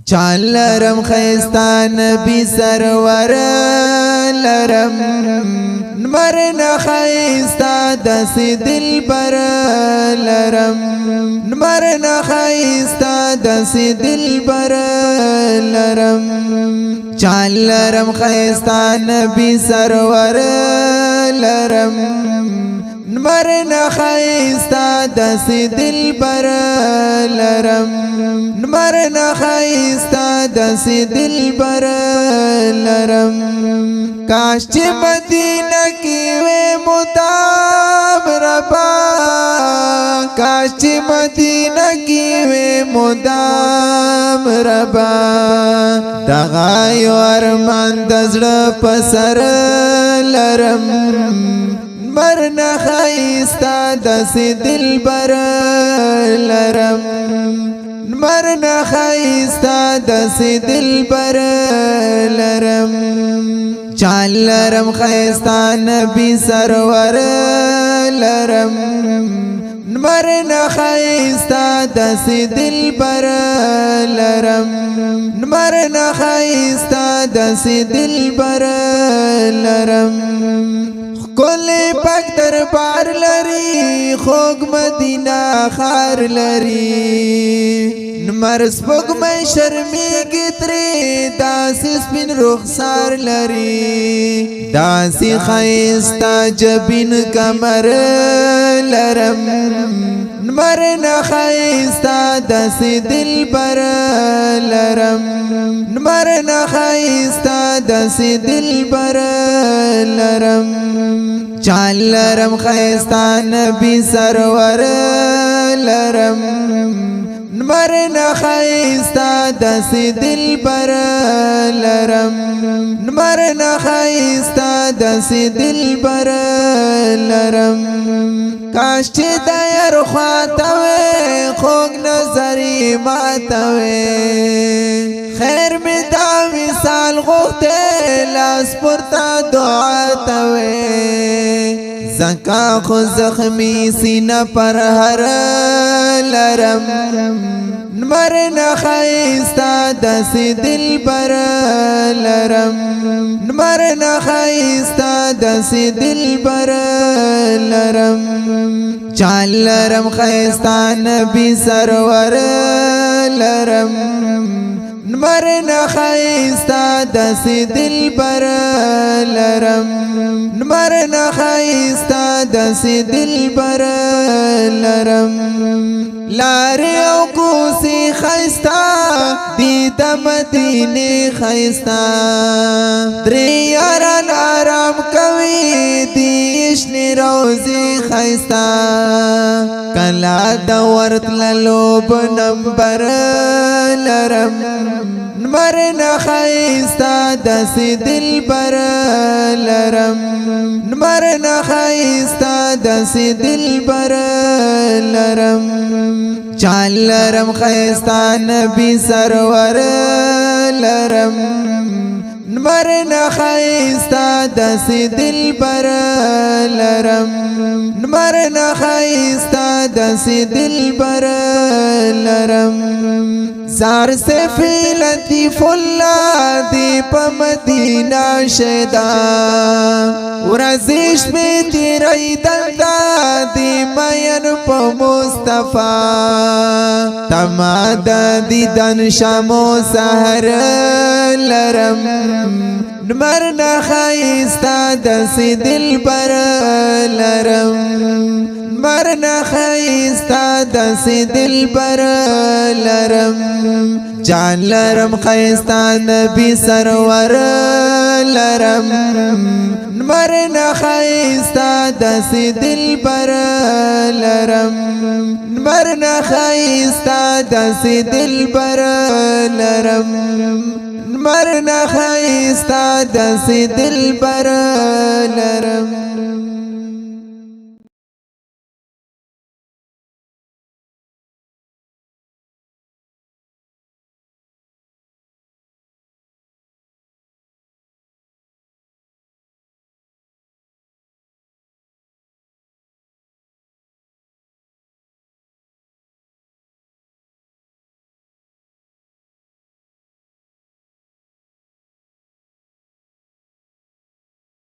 جان لرم خیستا نبی سرور لرم نمرنا خیستا دسی دل بر لرم نمرنا خیستا دسی دل بر لرم جان لرم خیستا نبی سرور لرم نمرنا خیستا دسی دل بر لرم نمرنا خیستا دسی دل بر لرم کاش چې مدینه کې وې مدام ربا کاش چې مدینه کې وې مدام ربا دغه یو ارمان د زړه په سر لرم مرنا خیستا دسی دل بر لرم مرنا خیستا دسی دل بر لرم جان لرم خیستا نبی سرور لرم مرنا خیستا دسی دل بر لرم مرنا خیستا دسی دل بر لرم کل پاک دربار لري خوږ مدینه خار لري نمر سپوږ مې شرمېږي ترې داسې سپین رخسار لري داسې ښایسته جبین کمر لرم نمرنا خیستا دسی دل بر لرم نمرنا خیستا دسی دل بر لرم جان لرم خیستا نبی سرور لرم نمرنا خیستا دسی دل بر لرم نمرنا خیستا دسی دل بر لرم کاش چې د یار خواته وې خوږ نظرې ماته وې خیر مې دا وصال غوښتې لاس پورته دعا ته وې زکا خو زخمي سینه پر هر لرم نمرنا خیستا دسی دل بر لرم نمرنا خیستا دسی دل بر لرم جان لرم خیستا نبی سرور لرم نمرنا خیستا دسی دل بر لرم نمرنا خیستا دسی دل بر لرم لاری او کوسی خیستا دید مدینه خیستا دری یاران آرام کوي دیشنی روزی خیستا کلا دورت للوب نمبر لرم نمرنا خیستا دسی دل بر لرم نمرنا خیستا دسی دل بر لرم جان لرم خیستا نبی سرور لرم نمرنا خیستا دسی دل بر لرم نمرنا خیستا دسی دل بر لرم زار سے فی لطیف اللہ دی پا مدینہ شیدا ورزش میں تیرائی دلتا دی مین پا مصطفیٰ تمادا دی دن شامو سہر لرم نمرنا خیستا دسی دل بر لرم نمرنا خیستا دسی دل بر لرم جان لرم خیستا نبی سرور لرم نمرنا خیستا دسی دل بر لرم نمرنا خیستا دسی دل بر لرم نمرنا خیستا دسی دل بر لرم